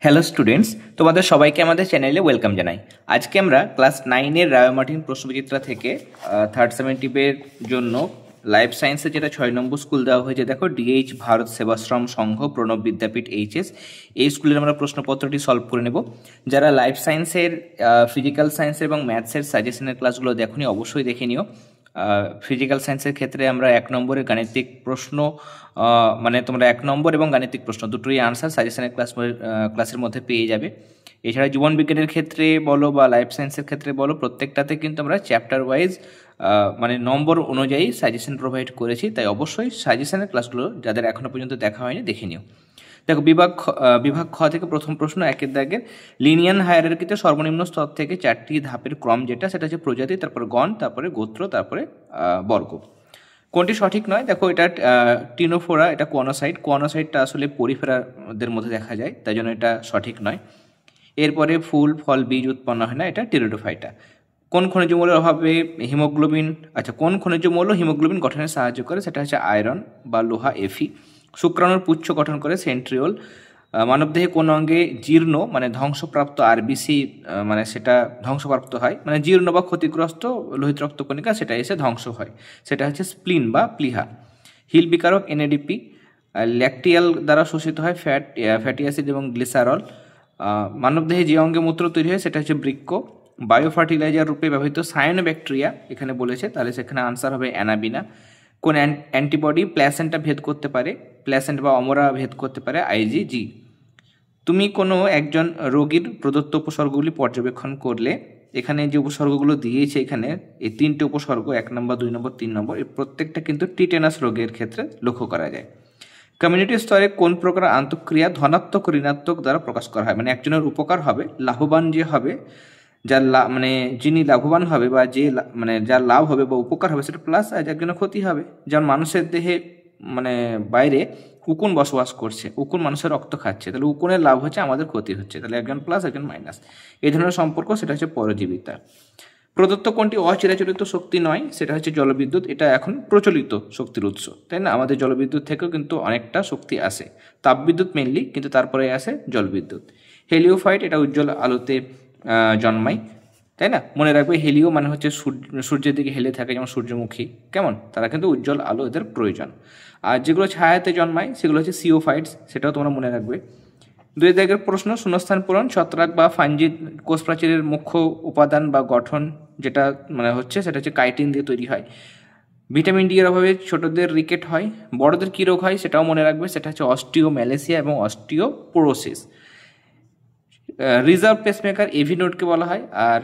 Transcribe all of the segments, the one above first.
Hello students, তোমাদের সবাইকে আমাদের চ্যানেলে ওয়েলকাম জানাই। আজকে আমরা ক্লাস 9-এর রায় মার্টিন প্রশ্নবিচিত্রা থেকে থার্ড সেমেন্টিভের জন্য লাইফ সায়েন্সের যেটা 6 নম্বর স্কুল দেওয়া হয়েছে, দেখো ডিএইচ ভারত সেবাশ্রম সংঘ প্রণব বিদ্যাপীঠ এইচএস, এই স্কুলের আমরা প্রশ্নপত্রটি সলভ করে নেব। যারা লাইফ সায়েন্সের, ফিজিক্যাল সায়েন্সের এবং ম্যাথসের সাজেশনের ক্লাসগুলো দেখোনি অবশ্যই দেখে নিও। ফিজিক্যাল সায়েন্সের ক্ষেত্রে আমরা 1 নম্বরের গাণিতিক প্রশ্ন, মানে তোমরা 1 নম্বর এবং গাণিতিক প্রশ্ন দুটোই আনসার সাজেশনের ক্লাসের মধ্যে পেয়ে যাবে। এছাড়া জীবন বিজ্ঞানের ক্ষেত্রে বলো বা লাইফ সায়েন্সের ক্ষেত্রে বলো, প্রত্যেকটাতে কিন্তু আমরা চ্যাপ্টার ওয়াইজ মানে নম্বর অনুযায়ী সাজেশন প্রোভাইড করেছি। তাই অবশ্যই সাজেশনের ক্লাসগুলো যাদের এখনও পর্যন্ত দেখা হয়নি দেখে নিও। দেখো বিভাগ খ থেকে প্রথম প্রশ্ন, একের দাগের লিনিয়ার হায়ারার্কিতে সর্বনিম্ন স্তর থেকে 4টি ধাপের ক্রম যেটা, সেটা হচ্ছে প্রজাতি, তারপরে গণ, তারপরে গোত্র, তারপরে বর্গ। কোনটি সঠিক নয়? দেখো এটা টিনোফোরা, এটা কোয়ানোসাইটটা আসলে পরিফেরাদের মধ্যে দেখা যায়, তাই জন্য এটা সঠিক নয়। এরপরে ফুল ফল বীজ উৎপন্ন হয় না, এটা টেরিডোফাইটা। কোন খনিজ মৌলের অভাবে হিমোগ্লোবিন, কোন খনিজ মৌল হিমোগ্লোবিন গঠনে সাহায্য করে, সেটা হচ্ছে আয়রন বা লোহা এফি। শুক্রাণুর পুচ্ছ গঠন করে সেন্ট্রিওল। মানবদেহে কোন অঙ্গে জীর্ণ মানে ধ্বংসপ্রাপ্ত আরবিসি মানে সেটা ধ্বংসপ্রাপ্ত হয়, মানে জীর্ণ বা ক্ষতিগ্রস্ত লোহিত রক্তকণিকা সেটা এসে ধ্বংস হয়, সেটা হচ্ছে স্প্লিন বা প্লিহা। Hill বিকারক NADP. ল্যাকটিয়াল দ্বারা শোষিত হয় ফ্যাটি অ্যাসিড এবং গ্লিসারল। মানবদেহে যে অঙ্গে মূত্র তৈরি হয় সেটা হচ্ছে বৃক্ক। বায়ো ফার্টিলাইজার রূপে ব্যবহৃত সায়ানোব্যাকটেরিয়া এখানে বলেছে, তাহলে সেখানে আনসার হবে অ্যানাবিনা। কোন অ্যান্টিবডি প্ল্যাসেন্টা ভেদ করতে পারে, প্ল্যাসেন্টা বা অমরা ভেদ করতে পারে, আইজিজি। তুমি কোনো একজন রোগীর প্রদত্ত উপসর্গগুলি পর্যবেক্ষণ করলে, এখানে যে উপসর্গগুলো দিয়েছে এখানে এই 3টে উপসর্গ 1 নম্বর 2 নম্বর 3 নম্বর, এই প্রত্যেকটা কিন্তু টিটেনাস রোগের ক্ষেত্রে লক্ষ্য করা যায়। কমিউনিটি স্তরে কোন প্রকার আন্তঃক্রিয়া ধনাত্মক ঋণাত্মক দ্বারা প্রকাশ করা হয়, মানে একজনের উপকার হবে, লাভবান যে হবে, যার মানে যিনি লাভবান হবে বা যে মানে যার লাভ হবে বা উপকার হবে সেটা প্লাস, আর একজনের ক্ষতি হবে। যেমন মানুষের দেহে মানে বাইরে উকুন বসবাস করছে, উকুন মানুষের রক্ত খাচ্ছে, তাহলে উকুনের লাভ হচ্ছে, আমাদের ক্ষতি হচ্ছে, তাহলে একজন প্লাস একজন মাইনাস, এই ধরনের সম্পর্ক, সেটা হচ্ছে পরজীবিতা। প্রদত্ত কোনটি অচিরাচরিত শক্তি নয়, সেটা হচ্ছে জলবিদ্যুৎ। এটা এখন প্রচলিত শক্তির উৎস, তাই না? আমাদের জলবিদ্যুৎ থেকেও কিন্তু অনেকটা শক্তি আসে, তাপবিদ্যুৎ মেনলি, কিন্তু তারপরে আসে জলবিদ্যুৎ। হেলিওফাইট, এটা উজ্জ্বল আলোতে জন্মায়, তাই না? মনে রাখবে হেলিও মানে হচ্ছে সূর্যের দিকে হেলে থাকে, যেমন সূর্যমুখী, কেমন, তারা কিন্তু উজ্জ্বল আলো এদের প্রয়োজন। আর যেগুলো ছায়াতে জন্মায় সেগুলো হচ্ছে সিওফাইটস, সেটাও তোমরা মনে রাখবে। 2 দাগের প্রশ্ন, শূন্যস্থান পূরণ। ছত্রাক বা ফাঞ্জি কোষ প্রাচীরের মুখ্য উপাদান বা গঠন যেটা মানে হচ্ছে, সেটা হচ্ছে কাইটিন দিয়ে তৈরি হয়। ভিটামিন ডি এর অভাবে ছোটদের রিকেট হয়। বড়দের কী রোগ হয় সেটাও মনে রাখবে, সেটা হচ্ছে অস্টিওম্যালেসিয়া এবং অস্টিওপোরোসিস। রিজার্ভ পেসমেকার এভি নোডকে বলা হয়, আর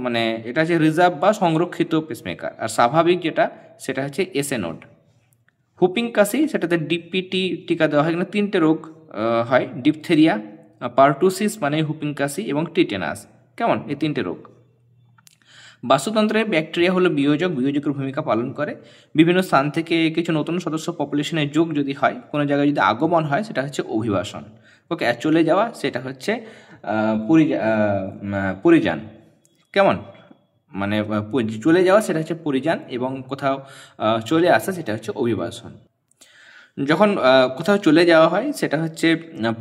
মানে এটা হচ্ছে রিজার্ভ বা সংরক্ষিত পেসমেকার। আর স্বাভাবিক যেটা সেটা হচ্ছে এসএ নোড। হুপিং কাশি, সেটাতে ডিপিটি টিকা দেওয়া হয়। এখানে 3টে রোগ হয়, ডিপথেরিয়া, পারটুসিস মানে হুপিং কাশি এবং টিটেনাস, কেমন, এই 3টে রোগ। বাস্তুতন্ত্রে ব্যাকটেরিয়া হলো বিয়োজকের ভূমিকা পালন করে। বিভিন্ন স্থান থেকে কিছু নতুন সদস্য পপুলেশনের যোগ যদি হয়, কোনো জায়গায় যদি আগমন হয়, সেটা হচ্ছে অভিবাসন। ওকে, আর চলে যাওয়া সেটা হচ্ছে পরিযান, কেমন, মানে চলে যাওয়া সেটা হচ্ছে পরিযান, এবং কোথাও চলে আসা সেটা হচ্ছে অভিবাসন। যখন কোথাও চলে যাওয়া হয় সেটা হচ্ছে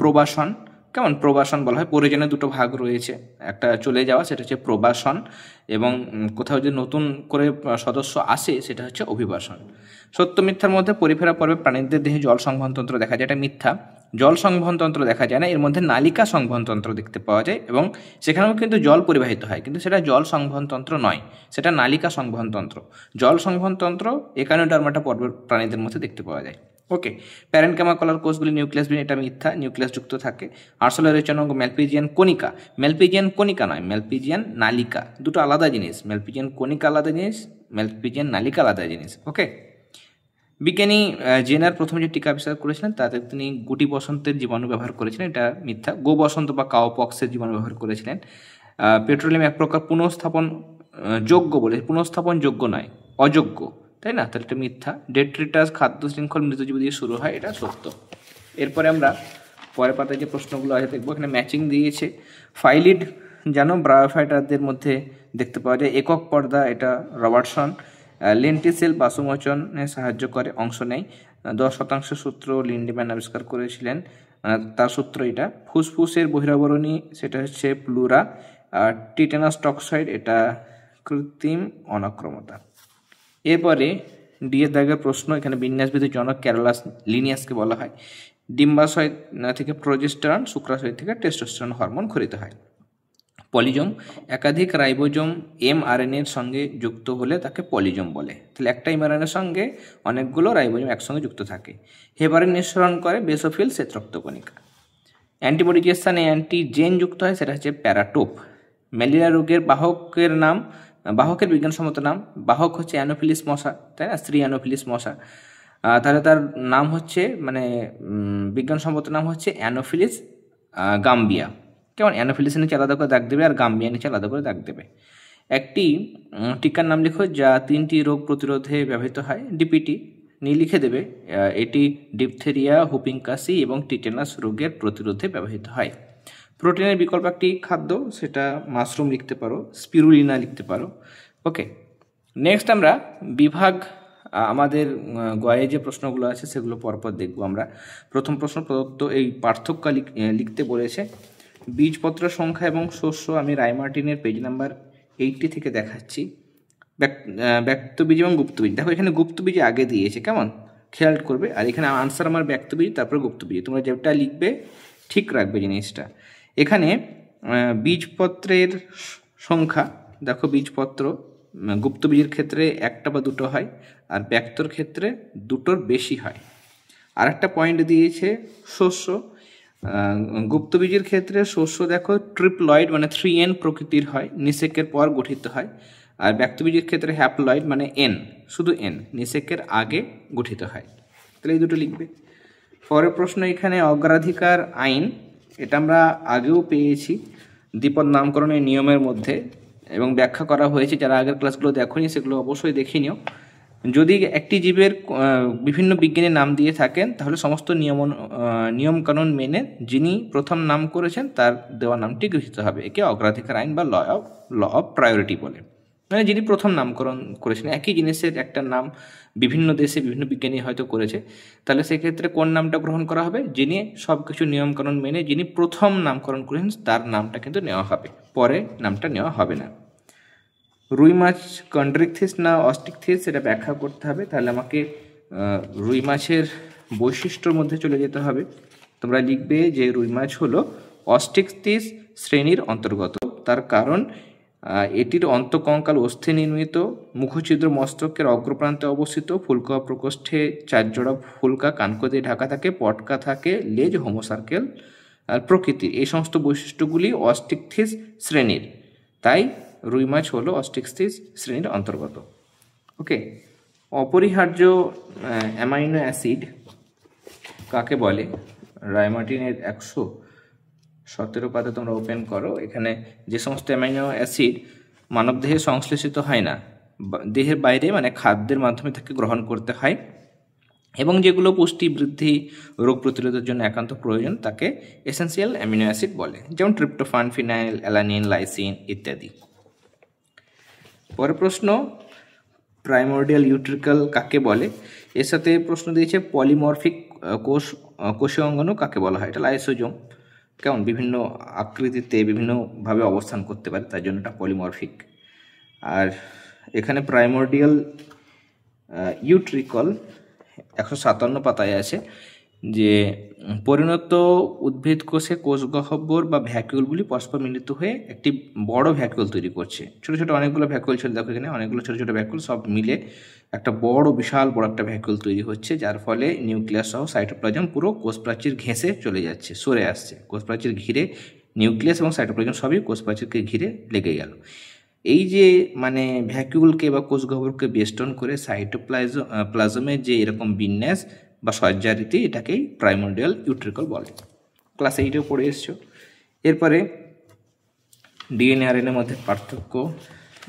প্রবাসন, কেমন, প্রবাসন বলা হয়। পরিযানের 2টো ভাগ রয়েছে, একটা চলে যাওয়া সেটা হচ্ছে প্রবাসন, এবং কোথাও যে নতুন করে সদস্য আসে সেটা হচ্ছে অভিবাসন। সত্য মিথ্যার মধ্যে পরিফেরা পর্বে প্রাণীদের দেহে জল সংবহনতন্ত্র দেখা যায়, এটা মিথ্যা। জল সংবহনতন্ত্র দেখা যায় না, এর মধ্যে নালিকা সংবহনতন্ত্র দেখতে পাওয়া যায়, এবং সেখানেও কিন্তু জল পরিবাহিত হয়, কিন্তু সেটা জল সংবহনতন্ত্র নয়, সেটা নালিকা সংবহনতন্ত্র। জল সংবহনতন্ত্র একানোডার্মাটা পর্বের প্রাণীদের মধ্যে দেখতে পাওয়া যায়। ওকে, প্যারেনকামা কলার কোষগুলি নিউক্লিয়াসবিহীন, এটা মিথ্যা, নিউক্লিয়াস যুক্ত থাকে। আর্সেলার রেচনাঙ্গ ম্যালপিজিয়ান কণিকা নয়, ম্যালপিজিয়ান নালিকা, দুটো আলাদা জিনিস। ম্যালপিজিয়ান কণিকা আলাদা জিনিস, ম্যালপিজিয়ান নালিকা আলাদা জিনিস। ওকে, বিজ্ঞানী জেনার প্রথম যে টিকা আবিষ্কার করেছিলেন তাতে তিনি গুটি বসন্তের জীবাণু ব্যবহার করেছিলেন, এটা মিথ্যা। গো বসন্ত বা কাউপক্সের জীবাণু ব্যবহার করেছিলেন। পেট্রোলিয়াম এক প্রকার পুনঃস্থাপন যোগ্য বলে, পুনঃস্থাপন যোগ্য নয়, অযোগ্য, তাই না? তাহলে এটা মিথ্যা। ডেট্রিটাস খাদ্য শৃঙ্খল মৃতজীবী দিয়ে শুরু হয়, এটা সত্য। এরপরে আমরা পরের পাতায় যে প্রশ্নগুলো আছে দেখবো, এখানে ম্যাচিং দিয়েছে। ফাইলিড জানো ব্রায়োফাইটারদের মধ্যে দেখতে পাওয়া যায়। একক পর্দা, এটা রবার্টসন। লেন্টিসেল বাসুমোচনে সাহায্য করে, অংশ নেয়। 10% সূত্র লিন্ডম্যান আবিষ্কার করেছিলেন। তার সূত্র এটা। ফুসফুসের বহিরাবরণী সেটা হচ্ছে প্লুরা, আর টিটেনাস টক্সয়েড এটা কৃত্রিম অনাক্রমতা। এরপরে ডি এর দাগের প্রশ্ন, এখানে বিন্যাসবিদের জনক ক্যারোলাস লিনিয়াসকে বলা হয়। ডিম্বাশয় থেকে প্রোজেস্টেরন, শুক্রাশয় থেকে টেস্টোস্টেরন হরমোন খরিত হয়। পলিজোম, একাধিক রাইবোজোম এমআরএনএর সঙ্গে যুক্ত হলে তাকে পলিজোম বলে। তাহলে একটা এমআরএনএর সঙ্গে অনেকগুলো রাইবোজোম একসঙ্গে যুক্ত থাকে। হেপারিন নিঃসরণ করে বেসোফিল শ্বেতরক্তকণিকা। অ্যান্টিবডি যে স্থানে অ্যান্টিজেন যুক্ত হয় সেটা হচ্ছে প্যারাটোপ। ম্যালেরিয়া রোগের বাহকের বিজ্ঞানসম্মত নাম, বাহক হচ্ছে অ্যানোফিলিস মশা, তাই না, স্ত্রী অ্যানোফিলিস মশা। তাহলে তার নাম হচ্ছে বিজ্ঞানসম্মত নাম হচ্ছে অ্যানোফিলিস গাম্বিয়া। কেমন, অ্যানোফিলিস নিচে আলাদা করে দাগ দেবে আর গাম্বিয়া নিচে আলাদা করে দাগ দেবে। একটি টিকার নাম লিখো যা 3টি রোগ প্রতিরোধে ব্যবহৃত হয়। ডিপিটি নিয়ে লিখে দেবে, এটি ডিপথেরিয়া, হুপিং কাশি এবং টিটেনাস রোগের প্রতিরোধে ব্যবহৃত হয়। প্রোটিনের বিকল্প একটি খাদ্য, সেটা মাশরুম লিখতে পারো, স্পিরুলিনা লিখতে পারো। ওকে, নেক্সট আমরা বিভাগ আমাদের গয়ে যে প্রশ্নগুলো আছে সেগুলো পরপর দেখব আমরা। প্রথম প্রশ্ন প্রদত্ত এই পার্থক্য লিখতে বলেছে। বীজপত্র সংখ্যা এবং শস্য আমি রায়মার্টিনের পেজ নাম্বার 80 থেকে দেখাচ্ছি। ব্যক্তবীজ এবং গুপ্তবীজ, দেখো এখানে গুপ্তবীজ আগে দিয়েছে, কেমন খেয়াল করবে। আর এখানে আনসার আমার ব্যক্তবীজ, তারপরে গুপ্তবীজ, তোমরা যেটা লিখবে ঠিক রাখবে জিনিসটা। এখানে বীজপত্রের সংখ্যা দেখো, বীজপত্র গুপ্তবীজের ক্ষেত্রে একটা বা দুটো হয়, আর ব্যক্তর ক্ষেত্রে দুটোর বেশি হয়। আর একটা পয়েন্ট দিয়েছে শস্য, গুপ্তবীজের ক্ষেত্রে শস্য দেখো ট্রিপ্লয়েড মানে 3N প্রকৃতির হয়, নিষেকের পর গঠিত হয়। আর ব্যক্তবীজের ক্ষেত্রে হ্যাপ্লয়েড মানে N, শুধু N, নিষেকের আগে গঠিত হয়। তাহলে এই দুটো লিখবে। পরের প্রশ্ন, এখানে অগ্রাধিকার আইন, এটা আমরা আগেও পেয়েছি দ্বিপদ নামকরণের নিয়মের মধ্যে, এবং ব্যাখ্যা করা হয়েছে। যারা আগের ক্লাসগুলো দেখোনি সেগুলো অবশ্যই দেখে নিও। যদি একটি জীবের বিভিন্ন বিজ্ঞানীর নাম দিয়ে থাকেন তাহলে সমস্ত নিয়মকানুন মেনে যিনি প্রথম নাম করেছেন তার দেওয়া নামটি গৃহীত হবে। একে অগ্রাধিকার আইন বা ল অফ প্রায়োরিটি বলে। মানে যিনি প্রথম নামকরণ করেছেন, একই জিনিসের একটা নাম বিভিন্ন দেশে বিভিন্ন বিজ্ঞানী হয়তো করেছে, তাহলে সেক্ষেত্রে কোন নামটা গ্রহণ করা হবে? যিনি সব কিছু নিয়মকানুন মেনে যিনি প্রথম নামকরণ করেছেন তার নামটা কিন্তু নেওয়া হবে, পরে নামটা নেওয়া হবে না। রুই মাছ কন্ড্রিকথিস না অস্টিকথিস সেটা ব্যাখ্যা করতে হবে। তাহলে আমাকে রুই মাছের বৈশিষ্ট্যর মধ্যে চলে যেতে হবে। তোমরা লিখবে যে রুই মাছ হলো অস্টিকথিস শ্রেণীর অন্তর্গত। তার কারণ এটির অন্তঃকঙ্কাল অস্থি নির্মিত, মুখছিদ্র মস্তকের অগ্রপ্রান্তে অবস্থিত, ফুলকা প্রকোষ্ঠে 4 জোড়া ফুলকা কানকো দিয়ে ঢাকা থাকে, পটকা থাকে, লেজ হোমোসার্কেল আর প্রকৃতির। এই সমস্ত বৈশিষ্ট্যগুলি অস্টিকথিস শ্রেণীর, তাই রুই মাছ হলো অস্টিকথিস শ্রেণীর অন্তর্গত। ওকে, অপরিহার্য অ্যামাইনো অ্যাসিড কাকে বলে? রায়মার্টিনের 117 পাতা তোমরা ওপেন করো। এখানে যে সমস্ত অ্যামাইনো অ্যাসিড মানবদেহে সংশ্লেষিত হয় না, দেহের বাইরে মানে খাদ্যের মাধ্যমে তাকে গ্রহণ করতে হয়, এবং যেগুলো পুষ্টি বৃদ্ধি রোগ প্রতিরোধের জন্য একান্ত প্রয়োজন তাকে এসেন্সিয়াল অ্যামিনো অ্যাসিড বলে, যেমন ট্রিপ্টোফান, ফিনাইল অ্যালানিন, লাইসিন ইত্যাদি। পরের প্রশ্ন, প্রাইমোর্ডিয়াল ইউট্রিকল কাকে বলে? এর সাথে প্রশ্ন দিয়েছে পলিমরফিক কোষীয় অঙ্গাণু কাকে বলা হয়? এটা লাইসোজোম, কেমন বিভিন্ন আকৃতিতে বিভিন্নভাবে অবস্থান করতে পারে, তার জন্য এটা পলিমরফিক। আর এখানে প্রাইমোর্ডিয়াল ইউট্রিকল 157 পাতায় আছে যে পরিণত উদ্ভিদ কোষে কোষ গহ্বর বা ভ্যাকুলগুলি পরস্পর মিলিত হয়ে একটি বড় ভ্যাকুল তৈরি করছে। ছোটো ছোটো অনেকগুলো ভ্যাকুল ছিল, দেখো এখানে অনেকগুলো ছোটো ছোটো ভ্যাকুল সব মিলে একটা বিশাল বড় একটা ভ্যাকুল তৈরি হচ্ছে, যার ফলে নিউক্লিয়াস সহ সাইটোপ্লাজম পুরো কোষ প্রাচীর ঘেঁষে চলে যাচ্ছে, সরে আসছে। কোষ প্রাচীর ঘিরে নিউক্লিয়াস এবং সাইটোপ্লাজম সবই কোষ প্রাচীরকে ঘিরে লেগে গেল। এই যে মানে ভ্যাকুলকে বা কোষ গহ্বরকে বেষ্টন করে সাইটোপ্লাজমের যে এরকম বিন্যাস বা সজ্জারীতি, এটাকেই প্রাইমোর্ডিয়াল ইউট্রিকল বলে। ক্লাস 8-এও পড়ে এসছো। এরপরে ডিএনএ আরএনএর মধ্যে পার্থক্য,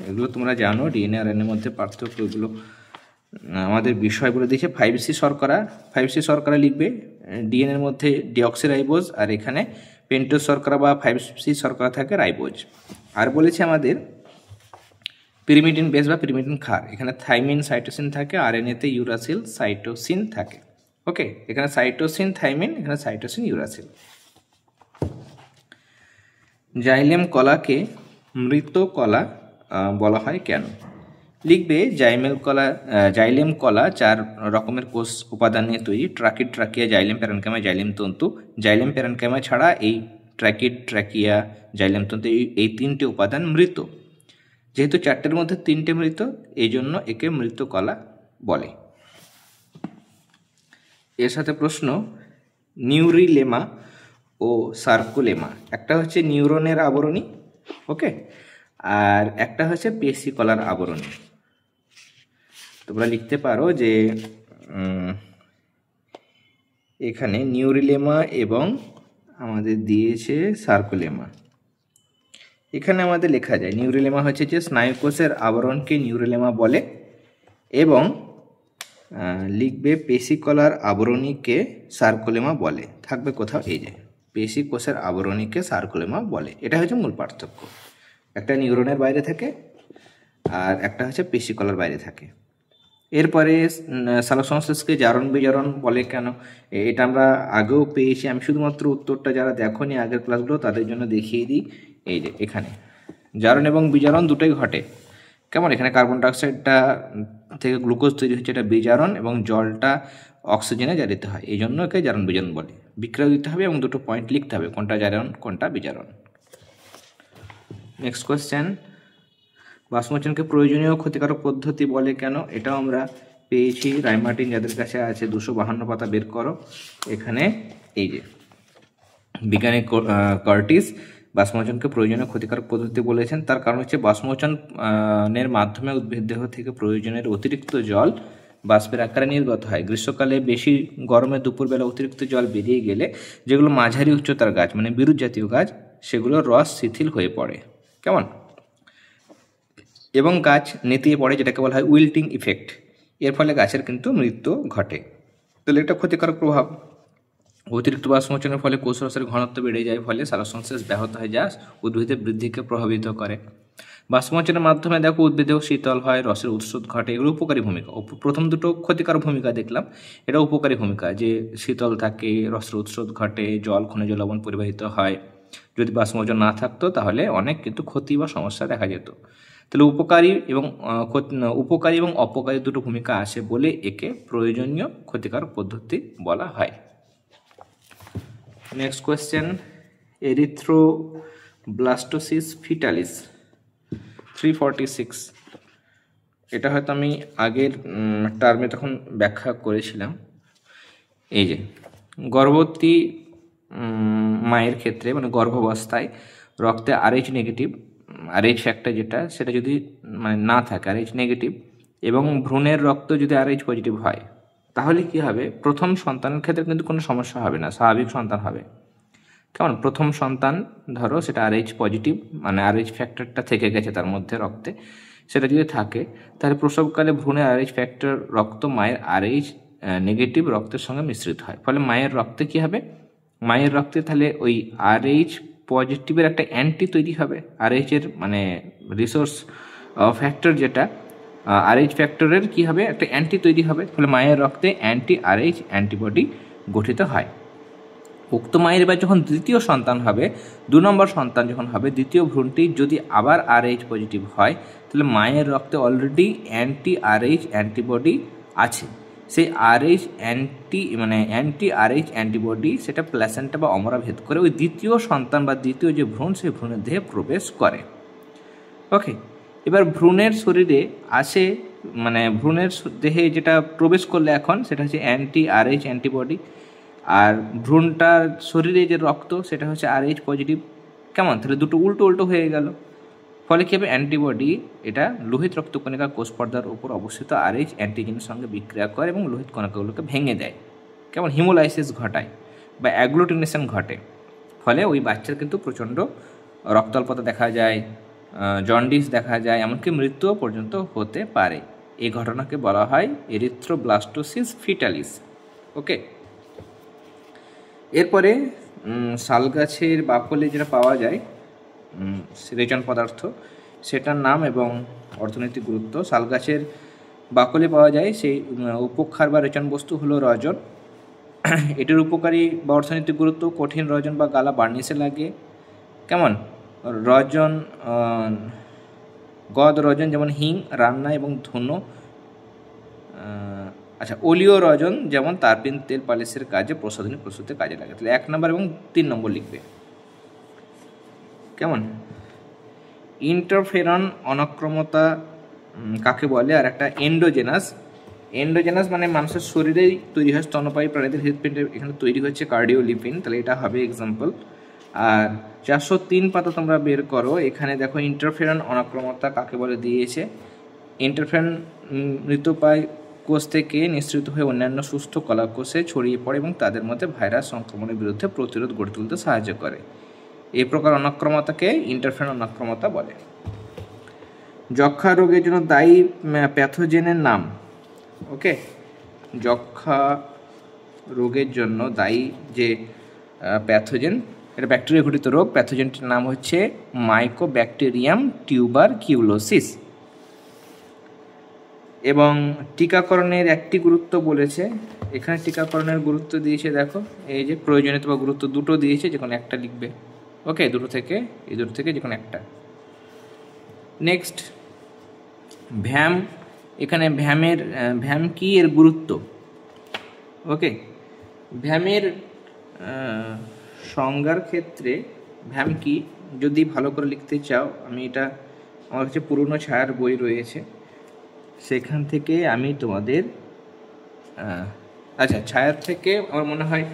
এগুলো তোমরা জানো। ডিএনএ আরএনএর মধ্যে পার্থক্য, এগুলো আমাদের বিষয় বলে দিয়েছে। 5C শর্করা লিখবে। ডিএনএর মধ্যে ডিঅক্সিরাইবোজ, আর এখানে পেন্টোজ শর্করা বা 5C শর্করা থাকে, রাইবোজ। আর বলেছে আমাদের পিরিমিডিন বেস বা পিরিমিডিন ক্ষার, এখানে থাইমিন সাইটোসিন থাকে, আরএনএতে ইউরাসিল সাইটোসিন থাকে। ওকে, এখানে সাইটোসিন থাইমিন, এখানে সাইটোসিন ইউরাসিল। জাইলেম কলাকে মৃত কলা বলা হয় কেন? লিখবে জাইলেম কলা 4 রকমের কোষ উপাদান নিয়ে তৈরি। Tracheid, trachea, xylem parenchyma, xylem তন্তু। জাইলেম প্যারেনকাইমা ছাড়া এই ট্রাকিড, ট্রাকিয়া, জাইলেম তন্তু এই 3টে উপাদান মৃত। যেহেতু 4টের মধ্যে 3টে মৃত, এই জন্য একে মৃত কলা বলে। এর সাথে প্রশ্ন, নিউরিলেমা ও সার্কোলেমা, একটা হচ্ছে নিউরনের আবরণী, ওকে, আর একটা হচ্ছে পেশিকলার আবরণী। তোমরা লিখতে পারো যে এখানে নিউরিলেমা এবং আমাদের দিয়েছে সার্কোলেমা। এখানে আমাদের লেখা যায় নিউরিলেমা হচ্ছে যে স্নায়ুকোষের আবরণকে নিউরিলেমা বলে, এবং লিখবে পেশিকলার আবরণীকে সার্কোলেমা বলে। থাকবে কোথাও এই যে পেশিকোষের আবরণীকে সার্কোলেমা বলে। এটা হচ্ছে মূল পার্থক্য। একটা নিউরনের বাইরে থাকে আর একটা হচ্ছে পেশিকলার বাইরে থাকে। এরপরে সালোকসংশ্লেষকে জারণ বিজারণ বলে কেন, এটা আমরা আগেও পেয়েছি। আমি শুধুমাত্র উত্তরটা যারা দেখোনি আগের ক্লাসগুলো তাদের জন্য দেখিয়ে দিই। এই যে এখানে জারণ এবং বিজারণ দুটোই ঘটে। কেমন, এখানে কার্বন ডাইঅক্সাইডটা থেকে গ্লুকোজ তৈরি হচ্ছে, এটা বিজারণ, এবং জলটা অক্সিজেনে জারিত হয়, এই জন্য একে জারণ বিজারণ বলে। বিক্রিয়া দিতে হবে এবং দুটো পয়েন্ট লিখতে হবে, কোনটা জারণ কোনটা বিজারণ। নেক্সট কোয়েশ্চেন, বাষ্পমোচনকে প্রয়োজনীয় ক্ষতিকারক পদ্ধতি বলে কেন? এটাও আমরা পেয়েছি। রাইমার্টিন যাদের কাছে আছে 252 পাতা বের করো। এখানে এই যে বিজ্ঞানী কার্টিস বাষ্পমোচনকে প্রয়োজনীয় ক্ষতিকারক পদ্ধতি বলেছেন। তার কারণ হচ্ছে বাষ্পমোচনের মাধ্যমে উদ্ভিদ দেহ থেকে প্রয়োজনের অতিরিক্ত জল বাষ্পের আকারে নির্গত হয়। গ্রীষ্মকালে বেশি গরমে দুপুরবেলা অতিরিক্ত জল বেরিয়ে গেলে যেগুলো মাঝারি উচ্চতার গাছ মানে বিরুৎ জাতীয় গাছ, সেগুলোর রস শিথিল হয়ে পড়ে, কেমন, এবং গাছ নেতিয়ে পড়ে, যেটাকে বলা হয় উইল্টিং ইফেক্ট। এর ফলে গাছের কিন্তু মৃত্যু ঘটে। তাহলে এটা ক্ষতিকারক প্রভাব। অতিরিক্ত বাষ্পমোচনের ফলে কোষরসের ঘনত্ব বেড়ে যায়, ফলে সালোকসংশ্লেষ ব্যাহত হয়, যা উদ্ভিদের বৃদ্ধিকে প্রভাবিত করে। বাষ্পমোচনের মাধ্যমে দেখো উদ্ভিদেও শীতল হয়, রসের উৎসুত ঘটে, এগুলো উপকারী ভূমিকা। প্রথম দুটো ক্ষতিকারক ভূমিকা দেখলাম, এটা উপকারী ভূমিকা, যে শীতল থাকে, রসের উৎসুত ঘটে, জল খনিজ লবণ পরিবাহিত হয়। যদি বাষ্পমোচন না থাকতো তাহলে অনেক কিন্তু ক্ষতি বা সমস্যা দেখা যেত। তাহলে উপকারী এবং অপকারী দুটো ভূমিকা আসে বলে একে প্রয়োজনীয় ক্ষতিকারক পদ্ধতি বলা হয়। নেক্সট কোয়েশ্চেন, এরিথ্রোব্লাস্টোসিস ফিটালিস 346, এটা হয়তো আমি আগের টার্মে তখন ব্যাখ্যা করেছিলাম। এই যে গর্ভবতী মায়ের ক্ষেত্রে মানে গর্ভাবস্থায় রক্তে RH নেগেটিভ, RH ফ্যাক্টর যেটা, সেটা যদি মানে না থাকে, RH নেগেটিভ, এবং ভ্রূণের রক্ত যদি RH পজিটিভ হয়, তাহলে কি হবে, প্রথম সন্তানের ক্ষেত্রে কিন্তু কোনো সমস্যা হবে না, স্বাভাবিক সন্তান হবে। কেমন, প্রথম সন্তান ধরো সেটা RH পজিটিভ, মানে RH ফ্যাক্টরটা থেকে গেছে তার মধ্যে রক্তে, সেটা যদি থাকে তাহলে প্রসবকালে ভ্রূণের RH ফ্যাক্টর রক্ত মায়ের RH নেগেটিভ রক্তের সঙ্গে মিশ্রিত হয়। ফলে মায়ের রক্তে কি হবে, মায়ের রক্তে তাহলে ওই RH পজিটিভের একটা অ্যান্টি তৈরি হবে। RH এর মানে রিসোর্স ফ্যাক্টর যেটা, RH ফ্যাক্টরের কি হবে, একটা অ্যান্টি তৈরি হবে। ফলে মায়ের রক্তে অ্যান্টি RH অ্যান্টিবডি গঠিত হয়। উক্ত মায়ের এবার যখন দ্বিতীয় সন্তান হবে, 2 নম্বর সন্তান যখন হবে, দ্বিতীয় ভ্রূণটি যদি আবার RH পজিটিভ হয়, তাহলে মায়ের রক্তে অলরেডি অ্যান্টি RH অ্যান্টিবডি আছে। সেই অ্যান্টি RH অ্যান্টিবডি সেটা প্ল্যাসেন্টা বা অমরা ভেদ করে ওই দ্বিতীয় সন্তান বা দ্বিতীয় যে ভ্রূণ, সেই ভ্রূণের দেহে প্রবেশ করে। ওকে, এবার ভ্রূণের শরীরে আসে মানে ভ্রূণের দেহে যেটা প্রবেশ করলে এখন সেটা হচ্ছে অ্যান্টি RH অ্যান্টিবডি, আর ভ্রূণটার শরীরে যে রক্ত সেটা হচ্ছে RH পজিটিভ। কেমন, তাহলে দুটো উল্টো উল্টো হয়ে গেল। ফলে কী হবে, অ্যান্টিবডি এটা লোহিত রক্তকণিকা কোষ পর্দার উপর অবস্থিত RH অ্যান্টিজেনের সঙ্গে বিক্রিয়া করে এবং লোহিত কণিকাগুলোকে ভেঙে দেয়। কেমন, হিমোলাইসিস ঘটায় বা অ্যাগ্লুটিনেশন ঘটে। ফলে ওই বাচ্চার কিন্তু প্রচণ্ড রক্তাল্পতা দেখা যায়, জন্ডিস দেখা যায়, এমনকি মৃত্যুও পর্যন্ত হতে পারে। এই ঘটনাকে বলা হয় এরিথ্রোব্লাস্টোসিস ফিটালিস। ওকে, এরপরে শাল গাছের বাকলে যেটা পাওয়া যায় রেচন পদার্থ, সেটার নাম এবং অর্থনৈতিক গুরুত্ব। শাল গাছের বাকলে পাওয়া যায় সেই উপক্ষার বা রেচন বস্তু হলো রজন, এটির উপকারী বা অর্থনৈতিক গুরুত্ব: কঠিন রজন বা গালা বার্নিশে লাগে। কেমন? রজন, গদ রজন যেমন হিং, রান্না এবং ধুনো। আচ্ছা, অলীয় রজন যেমন তারপিন তেল পালিশের কাজে, প্রসাধনী প্রস্তুতির কাজে লাগে। তাহলে 1 নম্বর এবং 3 নম্বর লিখবে। কেমন? ইন্টারফেরন অনক্রমতা কাকে বলে? আর একটা এন্ডোজেনাস। এন্ডোজেনাস মানে মানুষের শরীরেই তৈরি হয়, স্তন্যপায়ী প্রাণীদের হৃদপিণ্ডে এখানে তৈরি হচ্ছে কার্ডিওলিপিন, তাহলে এটা হবে এক্সাম্পল। আর 403 পাতা তোমরা বের করো। এখানে দেখো ইন্টারফেরন অনক্রমতা কাকে বলে দিয়েছে। ইন্টারফেরন মৃতপ্রায় কোষ থেকে নিঃসৃত হয়ে অন্যান্য সুস্থ কলাকোষে ছড়িয়ে পড়ে এবং তাদের মধ্যে ভাইরাস সংক্রমণের বিরুদ্ধে প্রতিরোধ গড়ে তুলতে সাহায্য করে। এই প্রকার অনক্রমতাকে ইন্টারফেরন অনক্রমতা বলে। যক্ষ্মা রোগের জন্য দায়ী প্যাথোজেনের নাম। ওকে, যক্ষ্মা রোগের জন্য দায়ী যে প্যাথোজেন, এটা ব্যাকটেরিয়া ঘটিত রোগ। প্যাথোজেনটির নাম হচ্ছে মাইকোব্যাকটেরিয়াম টিউবারকিউলোসিস। এবং টিকাকরণের একটি গুরুত্ব বলেছে, এখানে টিকাকরণের গুরুত্ব দিয়েছে দেখো, এই যে প্রয়োজনীয়তা বা গুরুত্ব দুটো দিয়েছে, যে কোনো একটা লিখবে। ওকে, এই দুটো থেকে যে কোনো একটা। নেক্সট, ভ্যাম। এখানে ভ্যাম কি, এর গুরুত্ব। ওকে, ভ্যামের সংজ্ঞার ক্ষেত্রে ভ্যাম কি যদি ভালো করে লিখতে চাও, আমি এটা আমার কাছে পুরনো ছায়ার বই রয়েছে, সেখান থেকে আমি তোমাদের আচ্ছা, ছায়ার থেকে আমার মনে হয়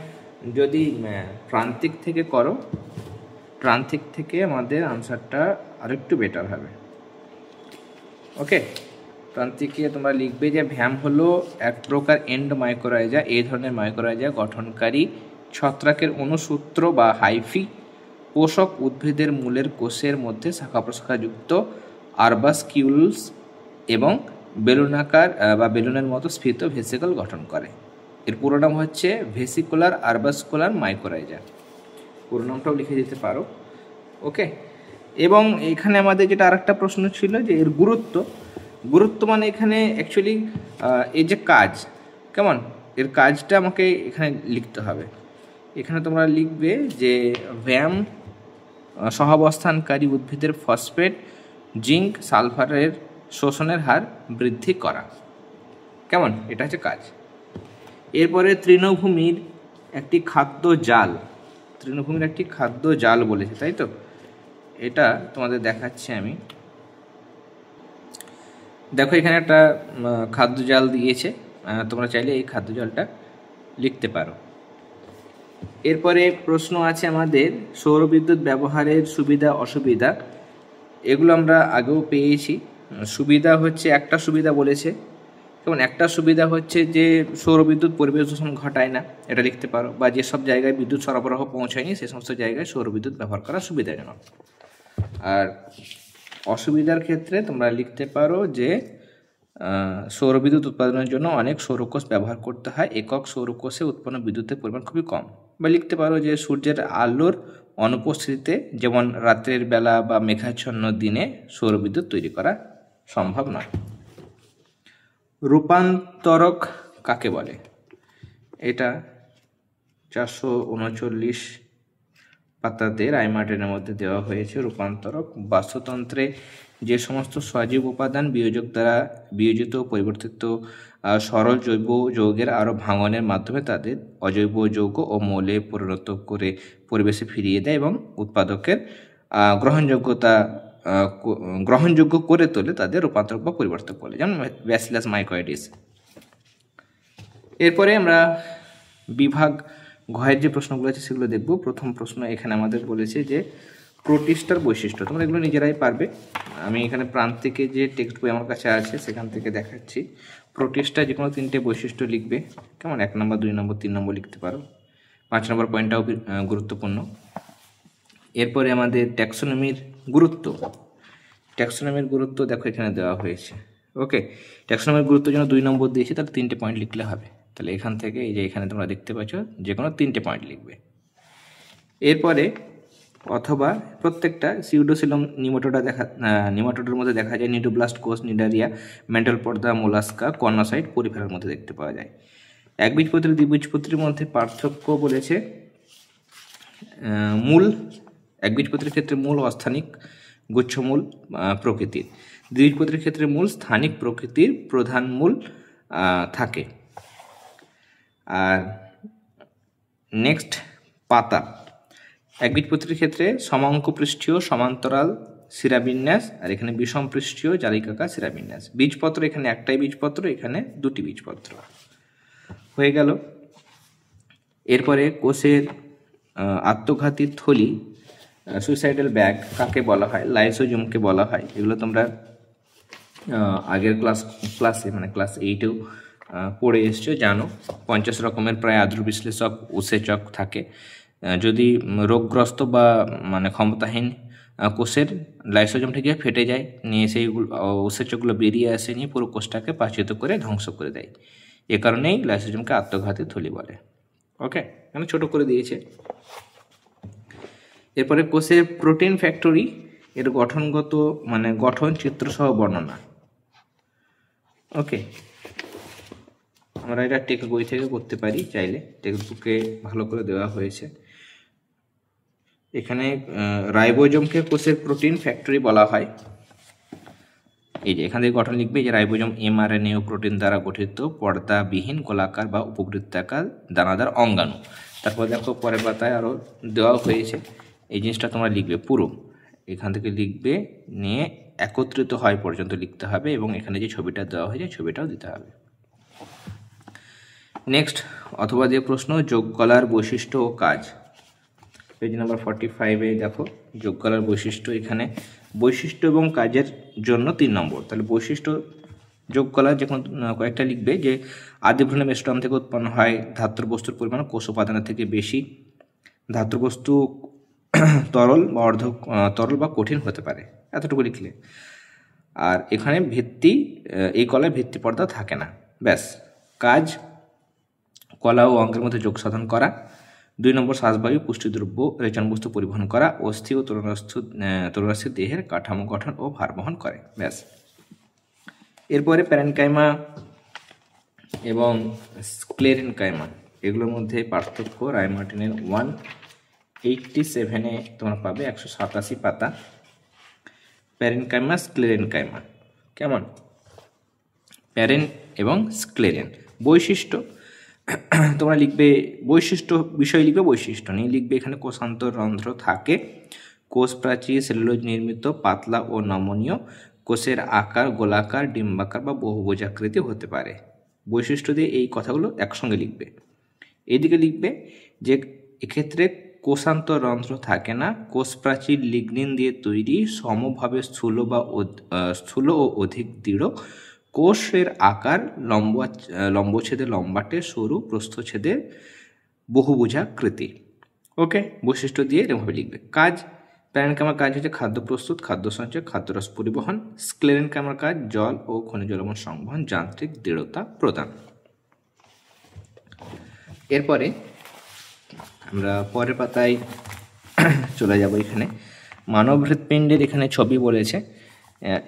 যদি প্রান্তিক থেকে করো, প্রান্তিক থেকে আমাদের আনসারটা আরেকটু বেটার হবে। ওকে, প্রান্তিকে তোমরা লিখবে যে ভ্যাম হলো এক প্রকার এন্ডোমাইকোরাইজা। এই ধরনের মাইকোরাইজা গঠনকারী ছত্রাকের অনুসূত্র বা হাইফি পোষক উদ্ভিদের মূলের কোষের মধ্যে শাখা প্রশাখাযুক্ত আরবাসকিউলস এবং বেলুনাকার বা বেলুনের মতো স্ফীত ভেসিকল গঠন করে। এর পুরো নাম হচ্ছে ভেসিকুলার আরবাসকুলার মাইকোরাইজা। পুরো নামটাও লিখে দিতে পারো। ওকে, এবং এখানে আমাদের যেটা আরেকটা প্রশ্ন ছিল যে এর গুরুত্ব মানে এখানে অ্যাকচুয়ালি এই যে কাজ, কেমন, এর কাজটা আমাকে এখানে লিখতে হবে। এখানে তোমরা লিখবে যে ভ্যাম সহাবস্থানকারী উদ্ভিদের ফসফেট, জিঙ্ক, সালফারের শোষণের হার বৃদ্ধি করা। কেমন, এটা হচ্ছে কাজ। এরপরে তৃণভূমির একটি খাদ্য জাল বলেছে, তাই তো? এটা তোমাদের দেখাচ্ছি আমি। দেখো, এখানে একটা খাদ্য জাল দিয়েছে, তোমরা চাইলে এই খাদ্য জালটা লিখতে পারো। এরপরে প্রশ্ন আছে আমাদের সৌরবিদ্যুৎ ব্যবহারের সুবিধা অসুবিধা। এগুলো আমরা আগেও পেয়েছি। সুবিধা হচ্ছে, একটা সুবিধা বলেছে, যেমন একটা সুবিধা হচ্ছে যে সৌরবিদ্যুৎ পরিবেশ দূষণ ঘটায় না, এটা লিখতে পারো। বা যেসব জায়গায় বিদ্যুৎ সরবরাহ পৌঁছায়নি সে সমস্ত জায়গায় সৌরবিদ্যুৎ ব্যবহার করা সুবিধাজনক। আর অসুবিধার ক্ষেত্রে তোমরা লিখতে পারো যে সৌরবিদ্যুৎ উৎপাদনের জন্য অনেক সৌরকোষ ব্যবহার করতে হয়, একক সৌরকোষে উৎপন্ন বিদ্যুতের পরিমাণ খুবই কম। বা লিখতে পারো যে সূর্যের আলোর অনুপস্থিতিতে, যেমন রাত্রের বেলা বা মেঘাচ্ছন্ন দিনে, সৌরবিদ্যুৎ তৈরি করা সম্ভব নয়। রূপান্তরক কাকে বলে? এটা 439 পাতাতে রায়মার্টিনের মধ্যে দেওয়া হয়েছে। রূপান্তরক বাস্তুতন্ত্রে যে সমস্ত সজীব উপাদান বিয়োজক দ্বারা বিয়োজিত পরিবর্তিত সরল জৈব যৌগের আরও ভাঙনের মাধ্যমে তাদের অজৈব যৌগ ও মৌলে পরিণত করে পরিবেশে ফিরিয়ে দেয় এবং উৎপাদকের গ্রহণযোগ্য করে তোলে, তাদের রূপান্তরক বা পরিবর্তক বলে, যেমন ব্যাসিলাস মাইকোয়েডিস। এরপরে আমরা বিভাগ ঘয়ের যে প্রশ্নগুলো আছে সেগুলো দেখব। প্রথম প্রশ্ন এখানে আমাদের বলেছে যে প্রোটিস্টার বৈশিষ্ট্য। তোমরা এগুলো নিজেরাই পারবে, আমি এখানে প্রান্তিকে যে টেক্সট বই আমার কাছে আছে সেখান থেকে দেখাচ্ছি। প্রোটিস্টার যে কোনো 3টে বৈশিষ্ট্য লিখবে, কেমন? 1 নম্বর, 2 নম্বর, 3 নম্বর লিখতে পারো। 5 নম্বর পয়েন্টটাও গুরুত্বপূর্ণ। এরপরে আমাদের ট্যাক্সোনমির গুরুত্ব দেখো এখানে দেওয়া হয়েছে। ওকে, ট্যাক্সোনমির গুরুত্বের জন্য 2 নম্বর দিয়েছি, তাহলে 3টে পয়েন্ট লিখলে হবে। তাহলে এখান থেকে এই যে এখানে তোমরা দেখতে পাচ্ছ যে কোনো 3টে পয়েন্ট লিখবে। এরপরে অথবা প্রত্যেকটা সিউডোসিলম নিমাটোডের মধ্যে দেখা যায়, নিডোব্লাস্ট কোষ, নিডারিয়া, মেন্টাল পর্দা, মোলাস্কা, কর্নোসাইট, পরিফেরার মধ্যে দেখতে পাওয়া যায়। একবীজপত্রী দ্বিবীজপত্রীর মধ্যে পার্থক্য বলেছে মূল। একবীজপত্রীর ক্ষেত্রে মূল অস্থানিক গুচ্ছমূল প্রকৃতির, দ্বিবীজপত্রীর ক্ষেত্রে মূল স্থানিক প্রকৃতির প্রধান মূল থাকে। আর নেক্সট পাতা, একবীজপত্রীর ক্ষেত্রে সমাঙ্কপৃষ্ঠীয় সমান্তরাল শিরাবিন্যাস, আর এখানে বিষমপৃষ্ঠীয় জালিকাকার শিরাবিন্যাস। বীজপত্র এখানে একটাই বীজপত্র, এখানে দুটি বীজপত্র হয়ে গেল। এরপরে কোষের আত্মঘাতী থলি, সুইসাইডাল ব্যাগ কাকে বলা হয়? লাইসোজোমকে বলা হয়। এগুলো তোমরা আগের ক্লাসে মানে ক্লাস 8-এও পড়ে এসছো, জানো। 50 রকমের প্রায় আদ্র বিশ্লেষক উৎসেচক থাকে। যদি রোগগ্রস্ত বা মানে ক্ষমতাহীন কোষের লাইসোজোম থেকে ফেটে যায়, নিয়ে সেইগুলো উৎসেচকগুলো বেরিয়ে আসে, নিয়ে পুরো কোষটাকে পাচিত করে ধ্বংস করে দেয়। এ কারণেই লাইসোজোমকে আত্মঘাতী থলি বলে। ওকে, আমি ছোট করে দিয়েছে। এরপরে কোষের প্রোটিন ফ্যাক্টরি, এর গঠনগত মানে গঠন চিত্রসহ বর্ণনা। ওকে, আমরা এটা টেক্সট বই থেকে করতে পারি চাইলে, টেক্সট বুকে ভালো করে দেওয়া হয়েছে। এখানে রাইবোজোমকে কোষের প্রোটিন ফ্যাক্টরি বলা হয়। এই যে এখান থেকে গঠন লিখবে যে রাইবোজোম mRNA ও প্রোটিন দ্বারা গঠিত পর্দাবিহীন গোলাকার বা উপবৃত্তাকার দানাদার অঙ্গাণু। তারপর দেখো পরের পাতায় আরও দেওয়া হয়েছে, এই জিনিসটা তোমরা লিখবে পুরো, এখান থেকে লিখবে, নিয়ে একত্রিত হয় পর্যন্ত লিখতে হবে, এবং এখানে যে ছবিটা দেওয়া হয়েছে ছবিটাও দিতে হবে। নেক্সট অথবা যে প্রশ্ন, যোগ কলার বৈশিষ্ট্য ও কাজ। পেজ নাম্বার 45-এ দেখো যোগ কলার বৈশিষ্ট্য, এখানে বৈশিষ্ট্য এবং কাজের জন্য 3 নম্বর। তাহলে বৈশিষ্ট্য যোগ কলার যে কোনো কয়েকটা লিখবে, যে আদিভ্রূণ মেস্টোডাম থেকে উৎপন্ন হয়, ধাত্র বস্তুর পরিমাণ কোষ উপাদানের থেকে বেশি, ধাত্র বস্তু তরল বা অর্ধ তরল বা কঠিন হতে পারে, এতটুকু লিখলে। আর এখানে ভিত্তি, এই কলায় ভিত্তি পর্দা থাকে না, ব্যাস। কাজ, কলা ও অঙ্গের মধ্যে যোগ সাধন করা। 2 নম্বর, শ্বাসবায়ু, পুষ্টিদ্রব্য, রেচন বস্তু পরিবহন করা। অস্থি ও তরুণাস্থির দেহের কাঠামো গঠন ও ভার বহন করে, ব্যাস। এরপরে প্যারেনকাইমা এবং স্ক্লেরেনকাইমা, এগুলোর মধ্যে পার্থক্য। রায়মার্টিনের 187-এ তোমরা পাবে, 187 পাতা। প্যারেনকাইমা, স্ক্লেরেনকাইমা কেমন? প্যারেন এবং স্ক্লেরেন। বৈশিষ্ট্য তোমরা লিখবে, বৈশিষ্ট্য বিষয় লিখবে, বৈশিষ্ট্য নিয়ে লিখবে এখানে কোষান্তর রন্ধ্র থাকে, কোষ প্রাচীর সেলুলোজ নির্মিত, পাতলা ও নমনীয়, কোষের আকার গোলাকার, ডিম্বাকার বা বহুভুজাকৃতি হতে পারে। বৈশিষ্ট্য দিয়ে এই কথাগুলো একসঙ্গে লিখবে। এইদিকে লিখবে যে এক্ষেত্রে কোষান্তর রন্ধ্র থাকে না, কোষ প্রাচীর লিগনিন দিয়ে তৈরি, সমভাবে স্থূল ও অধিক দৃঢ়, কোষের আকার লম্বচ্ছেদে লম্বাটে, সরু, প্রস্থচ্ছেদে বহুভুজাকৃতি। ওকে, বৈশিষ্ট্য দিয়ে এরকমভাবে লিখবে। কাজ, প্যারেনকাইমার কাজ হচ্ছে খাদ্য প্রস্তুত, খাদ্য সঞ্চয়, খাদ্যরস পরিবহন। স্ক্লেরেনকাইমার কাজ জল ও খনিজ লবণ সংবহন, যান্ত্রিক দৃঢ়তা প্রদান। এরপরে আমরা পরের পাতায় চলে যাব। এখানে মানব হৃৎপিণ্ডের এখানে ছবি বলেছে,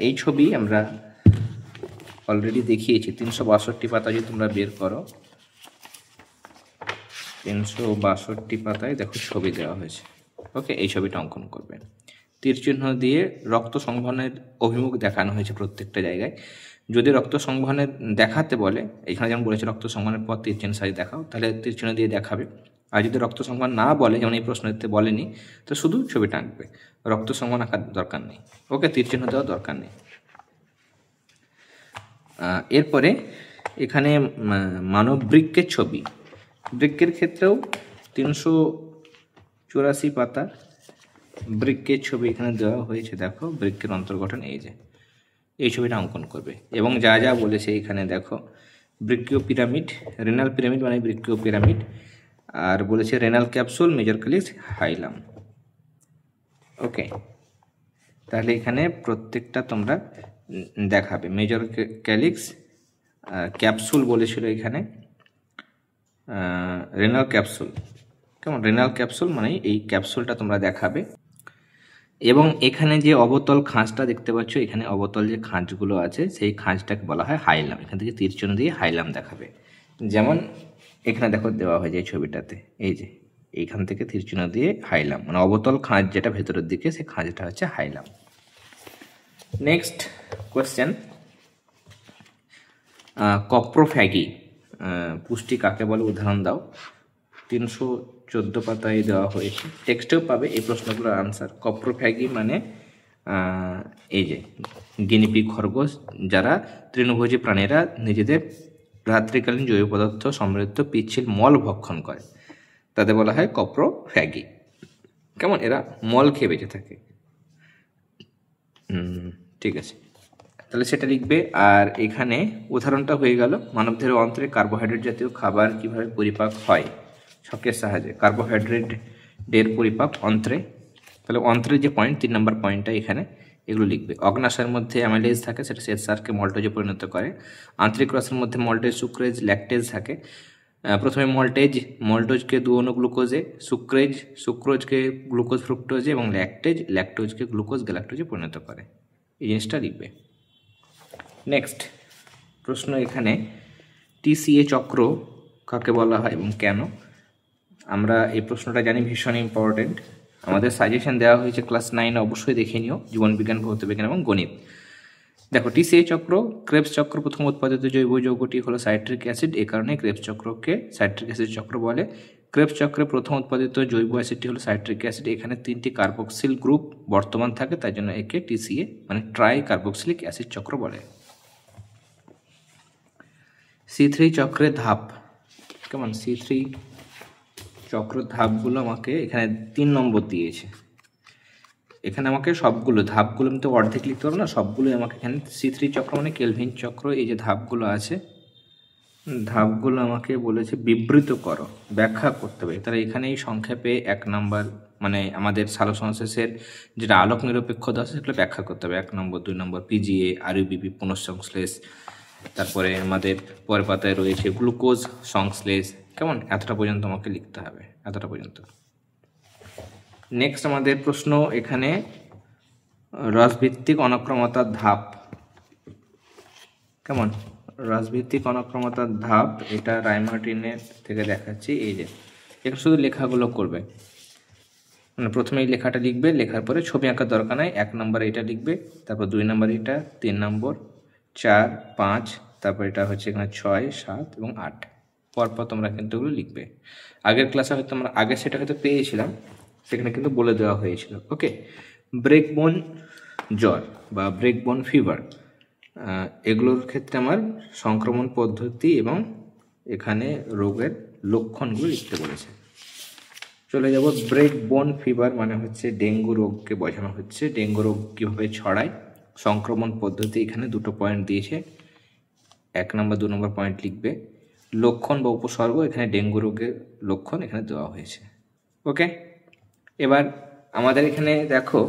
এই ছবি আমরা অলরেডি দেখিয়েছি। 362 পাতা যদি তোমরা বের করো, 362 পাতায় দেখো ছবি দেওয়া হয়েছে। ওকে, এই ছবিটা অঙ্কন করবে। তীর চিহ্ন দিয়ে রক্ত সংবহনের অভিমুখ দেখানো হয়েছে প্রত্যেকটা জায়গায়। যদি রক্ত সংবহনের দেখাতে বলে, এখানে যেমন বলেছে রক্ত সংবহনের পর তীর চিহ্ন সাইজ দেখাও, তাহলে তীর চিহ্ন দিয়ে দেখাবে। আর যদি রক্ত সংবহন না বলে, যেমন এই প্রশ্নতে বলেনি, তো শুধু ছবিটা আঁকবে, রক্ত সংবহন আঁকার দরকার নেই। ওকে, তীর চিহ্ন দেওয়ার দরকার নেই। এরপরে এখানে মানব বৃক্কের ছবি, বৃক্কের ক্ষেত্রেও 384 পাতা বৃক্কের ছবি এখানে দেওয়া হয়েছে। দেখো বৃক্কের অন্তর্গঠন, এই যে এই ছবিটা অঙ্কন করবে, এবং যা যা বলেছে এখানে দেখো, বৃক্কীয় পিরামিড, রেনাল পিরামিড মানে বৃক্কীয় পিরামিড, আর বলেছে রেনাল ক্যাপসুল, মেজর ক্যালিক্স, হাইলাম। ওকে, তাহলে এখানে প্রত্যেকটা তোমরা দেখাবে। মেজর ক্যালিক্স, ক্যাপসুল বলেছিল এখানে, রেনাল ক্যাপসুল, কেমন? রেনাল ক্যাপসুল মানে এই ক্যাপসুলটা তোমরা দেখাবে। এবং এখানে যে অবতল খাঁজটা দেখতে পাচ্ছ, এখানে অবতল যে খাঁজগুলো আছে সেই খাঁজটাকে বলা হয় হাইলাম। এখান থেকে তীর চিহ্ন দিয়ে হাইলাম দেখাবে। যেমন এখানে দেখো দেওয়া হয়ে যায় ছবিটাতে, এই যে এইখান থেকে তীর চিহ্ন দিয়ে হাইলাম, মানে অবতল খাঁজ যেটা ভেতরের দিকে, সেই খাঁজটা হচ্ছে হাইলাম। নেক্সট কোয়েশ্চেন, কপ্রোফ্যাগি পুষ্টি কাকে বলে উদাহরণ দাও। 314 পাতায় দেওয়া হয়েছে, টেক্সটেও পাবে এই প্রশ্নগুলোর আনসার। কপ্রোফ্যাগি মানে এই যে গিনিপিগ খরগোশ, যারা তৃণভোজী প্রাণীরা নিজেদের রাত্রিকালীন জৈব পদার্থ সমৃদ্ধ পিচ্ছিল মল ভক্ষণ করে, তাদের বলা হয় কপ্রোফ্যাগি। কেমন, এরা মল খেয়ে বেঁচে থাকে। ঠিক আছে, তাহলে সেটা লিখবে। আর এখানে উদাহরণটা হয়ে গেল, মানবদেহের অন্ত্রে কার্বোহাইড্রেট জাতীয় খাবার কিভাবে পরিপাক হয় ছকের সাহায্যে। কার্বোহাইড্রেটের পরিপাক অন্ত্রে, তাহলে অন্ত্রের যে পয়েন্ট 3 নম্বর পয়েন্টটা এখানে এগুলো লিখবে। অগ্নাশয়ের মধ্যে অ্যামাইলেজ থাকে, সেটা শ্বেতসারকে মল্টেজে পরিণত করে। আন্তরিক রসের মধ্যে মল্টেজ, সুক্রেজ, ল্যাকটেজ থাকে। প্রথমে মল্টোজকে 2 অণু গ্লুকোজে, সুক্রোজকে গ্লুকোজ ফ্রুক্টোজে এবং ল্যাকটোজকে গ্লুকোজ গ্যালাক্টোজে পরিণত করে। এই জিনিসটা লিখবে। নেক্সট প্রশ্ন এখানে, টিসিএ চক্র কাকে বলা হয় এবং কেন। আমরা এই প্রশ্নটা জানি ভীষণ ইম্পর্টেন্ট, আমাদের সাজেশন দেওয়া হয়েছে ক্লাস 9, অবশ্যই দেখে নিও, জীবনবিজ্ঞান, ভৌতবিজ্ঞান এবং গণিত। দেখো, টিসিএ চক্র, ক্রেবস চক্র, প্রথম উৎপাদিত জৈব যৌগটি হলো সাইট্রিক অ্যাসিড, এই কারণে ক্রেবস চক্রকে সাইট্রিক অ্যাসিড চক্র বলে। ক্রেবস চক্রে প্রথম উৎপাদিত জৈব অ্যাসিডটি হলো সাইট্রিক অ্যাসিড, এখানে 3টি কার্বক্সিল গ্রুপ বর্তমান থাকে, তাই জন্য একে টিসিএ মানে ট্রাই কার্বক্সিলিক অ্যাসিড চক্র বলে। C3 চক্রের ধাপ, কেমন, C3 চক্র ধাপগুলো আমাকে এখানে 3 নম্বর দিয়েছে। এখানে আমাকে সবগুলো ধাপগুলো, আমি তো অর্ধেক লিখতে পারবো না, সবগুলোই আমাকে এখানে C3 চক্র মানে কেলভিন চক্র, এই যে ধাপগুলো আছে, ধাপগুলো আমাকে বলেছে বিবৃত করো, ব্যাখ্যা করতে হবে। তাহলে এখানে এই সংক্ষেপে 1 নম্বর মানে আমাদের সালোকসংশ্লেষের যেটা আলোক নিরপেক্ষতা আছে সেগুলো ব্যাখ্যা করতে হবে। 1 নম্বর, 2 নম্বর পিজিএ, আরইউবিপি পুনঃসংশ্লেষ, তারপরে আমাদের পরের পাতায় রয়েছে গ্লুকোজ সংশ্লেষ। কেমন, এতটা পর্যন্ত আমাকে লিখতে হবে, এতটা পর্যন্ত। নেক্সট আমাদের প্রশ্ন এখানে, রসভিত্তিক অনক্রমতার ধাপ। কেমন, রসভিত্তিক অনক্রমতার ধাপ, এটা রায়মার্টিনের থেকে দেখাচ্ছি। এই যে এখানে শুধু লেখাগুলো করবে, মানে প্রথমেই লেখাটা লিখবে, লেখার পরে ছবি আঁকার দরকার নাই। 1 নম্বর এটা লিখবে, তারপর 2 নম্বর এটা, 3 নম্বর, 4, 5, তারপর এটা হচ্ছে এখানে 6, 7 এবং 8, পরপর তোমরা কিন্তু এগুলো লিখবে। আগের ক্লাসে হয়তো আমরা আগে সেটা হয়তো পেয়েছিলাম, সেখানে কিন্তু বলে দেওয়া হয়েছিল। ওকে, ব্রেকবোন জ্বর বা ব্রেকবোন ফিভার, এগুলোর ক্ষেত্রে আমার সংক্রমণ পদ্ধতি এবং এখানে রোগের লক্ষণগুলো লিখতে বলেছে। চলে যাব, ব্রেকবোন ফিভার মানে হচ্ছে ডেঙ্গু রোগকে বোঝানো হচ্ছে। ডেঙ্গু রোগ কীভাবে ছড়ায়, সংক্রমণ পদ্ধতি, এখানে 2টো পয়েন্ট দিয়েছে, 1 নম্বর 2 নম্বর পয়েন্ট লিখবে। লক্ষণ বা উপসর্গ, এখানে ডেঙ্গু রোগের লক্ষণ এখানে দেওয়া হয়েছে। ওকে, এবার আমাদের এখানে দেখো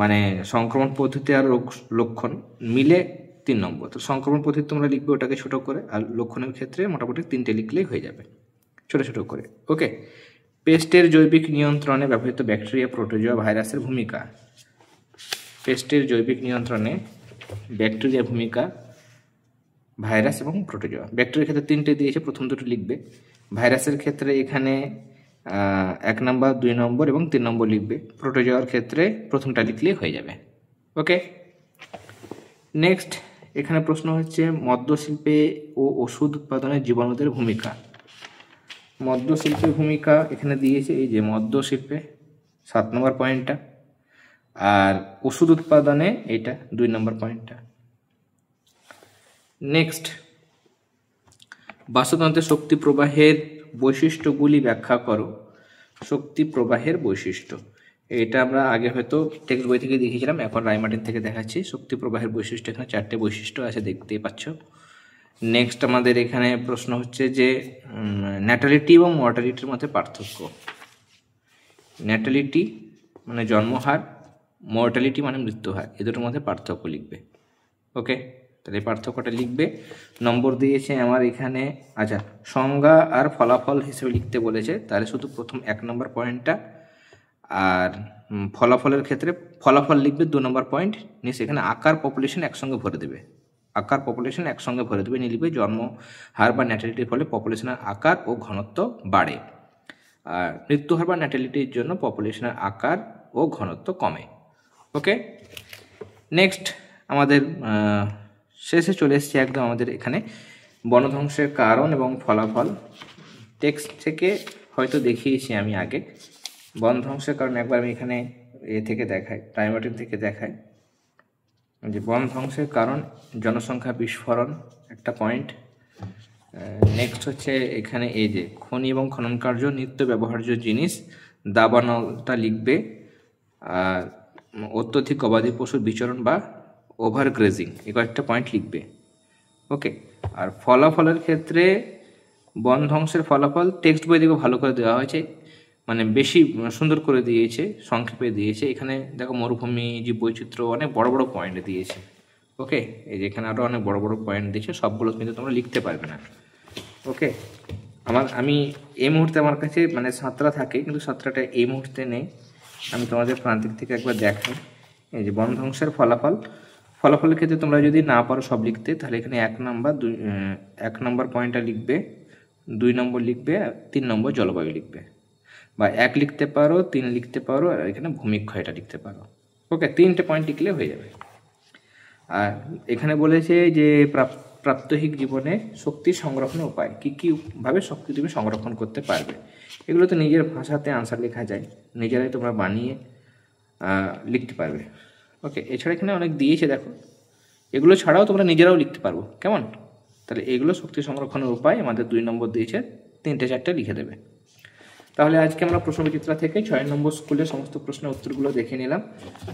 মানে সংক্রমণ পদ্ধতি আর রোগ লক্ষণ মিলে 3 নম্বর। তো সংক্রমণ পদ্ধতি তোমরা লিখবে ওটাকে ছোট করে, আর লক্ষণের ক্ষেত্রে মোটামুটি 3টে লিখলেই হয়ে যাবে ছোট ছোট করে। ওকে, পেস্টের জৈবিক নিয়ন্ত্রণে ব্যবহৃত ব্যাকটেরিয়া, প্রোটোজোয়া, ভাইরাসের ভূমিকা। পেস্টের জৈবিক নিয়ন্ত্রণে ব্যাকটেরিয়া ভূমিকা, ভাইরাস এবং প্রোটোজোয়া। ব্যাকটেরিয়ার ক্ষেত্রে 3টে দিয়েছে, প্রথম 2টো লিখবে। ভাইরাসের ক্ষেত্রে এখানে 1 নম্বর, 2 নম্বর এবং 3 নম্বর লিখবে। প্রোটোজোয়ার ক্ষেত্রে প্রথমটা লিখলেই হয়ে যাবে। ওকে, নেক্সট এখানে প্রশ্ন হচ্ছে, মদ্যশিল্পে ও ওষুধ উৎপাদনে জীবাণুদের ভূমিকা। মদ্যশিল্পের ভূমিকা এখানে দিয়েছে, এই যে মদ্যশিল্পে 7 নম্বর পয়েন্টটা, আর ওষুধ উৎপাদনে এটা 2 নম্বর পয়েন্টটা। নেক্সট, বাস্তুতন্ত্রের শক্তি প্রবাহের বৈশিষ্ট্যগুলি ব্যাখ্যা করো। শক্তি প্রবাহের বৈশিষ্ট্য, এটা আমরা আগে হয়তো টেক্সট বই থেকে দেখিয়েছিলাম, এখন রায়মার্টিন থেকে দেখাচ্ছি। শক্তি প্রবাহের বৈশিষ্ট্য, এখানে 4টে বৈশিষ্ট্য আছে, দেখতেই পাচ্ছ। নেক্সট আমাদের এখানে প্রশ্ন হচ্ছে যে ন্যাটালিটি এবং মর্টালিটির মধ্যে পার্থক্য। ন্যাটালিটি মানে জন্মহার, মর্টালিটি মানে মৃত্যুহার, এ দুটোর মধ্যে পার্থক্য লিখবে। ওকে, তাহলে এই পার্থক্যটা লিখবে। নম্বর দিয়েছে আমার এখানে, আচ্ছা সংজ্ঞা আর ফলাফল হিসেবে লিখতে বলেছে, তাহলে শুধু প্রথম 1 নম্বর পয়েন্টটা, আর ফলাফলের ক্ষেত্রে ফলাফল লিখবে 2 নম্বর পয়েন্ট নিয়ে, সেখানে আকার পপুলেশন একসঙ্গে ভরে দেবে। আকার পপুলেশন একসঙ্গে ভরে দেবে, নিয়ে লিখবে জন্ম হার বা ন্যাটালিটির ফলে পপুলেশনের আকার ও ঘনত্ব বাড়ে, আর মৃত্যু হার বা ন্যাটালিটির জন্য পপুলেশনের আকার ও ঘনত্ব কমে। ওকে, নেক্সট আমাদের শেষে চলে এসেছে একদম আমাদের এখানে বনধ্বংসের কারণ এবং ফলাফল। টেক্সট থেকে হয়তো দেখিয়েছি আমি আগে। বনধ্বংসের কারণ একবার আমি এখানে থেকে দেখাই, টাইমটিন থেকে দেখাই যে বনধ্বংসের কারণ জনসংখ্যা বিস্ফোরণ একটা পয়েন্ট। নেক্সট হচ্ছে এখানে এই যে খনি এবং খনন কার্য নিত্য ব্যবহার্য জিনিস, দাবানলটা লিখবে। আর অত্যধিক গবাদি পশুর বিচরণ বা ওভার গ্রেজিং, এই কয়েকটা পয়েন্ট লিখবে। ওকে, আর ফলাফলের ক্ষেত্রে বন ধ্বংসের ফলাফল টেক্সট বই দেখে ভালো করে দেওয়া হয়েছে, মানে বেশি সুন্দর করে দিয়েছে, সংক্ষেপে দিয়েছে। এখানে দেখো মরুভূমি, জীব বৈচিত্র্য, অনেক বড় বড় পয়েন্ট দিয়েছে। ওকে, এই যে এখানে আরও অনেক বড় বড় পয়েন্ট দিয়েছে, সবগুলো কিন্তু তোমরা লিখতে পারবে না। ওকে, আমি এই মুহূর্তে আমার কাছে মানে 7টা থাকে, কিন্তু 7টাটা এই মুহূর্তে নেই। আমি তোমাদের প্রান্তিক থেকে একবার দেখাই। এই যে বন ধ্বংসের ফলাফলের ক্ষেত্রে তোমরা যদি না পারো সব লিখতে, তাহলে এখানে 1 নম্বর পয়েন্টটা লিখবে, 2 নম্বর লিখবে, 3 নম্বর জলবায়ু লিখবে, বা 1 লিখতে পারো, 3 লিখতে পারো, আর এখানে ভূমিক্ষয়টা লিখতে পারো। ওকে, 3টে পয়েন্ট লিখলে হয়ে যাবে। আর এখানে বলেছে যে প্রাত্যহিক জীবনে শক্তি সংরক্ষণের উপায়, কী ভাবে শক্তি তুমি সংরক্ষণ করতে পারবে। এগুলো তো নিজের ভাষাতে আনসার লেখা যায়, নিজেরাই তোমরা বানিয়ে লিখতে পারবে। ওকে, এছাড়া এখানে অনেক দিয়েছে দেখো, এগুলো ছাড়াও তোমরা নিজেরাও লিখতে পারবো। কেমন? তাহলে এগুলো শক্তি সংরক্ষণের উপায় আমাদের 2 নম্বর দিয়েছে, 3টে-4টে লিখে দেবে। তাহলে আজকে আমরা প্রশ্নবিচিত্রা থেকে 6 নম্বর স্কুলের সমস্ত প্রশ্নের উত্তরগুলো দেখে নিলাম।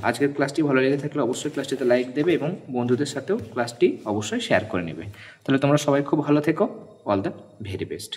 আজকের ক্লাসটি ভালো লেগে থাকলে অবশ্যই ক্লাসটিতে লাইক দেবে এবং বন্ধুদের সাথেও ক্লাসটি অবশ্যই শেয়ার করে নেবে। তাহলে তোমরা সবাই খুব ভালো থেকো। All the very best.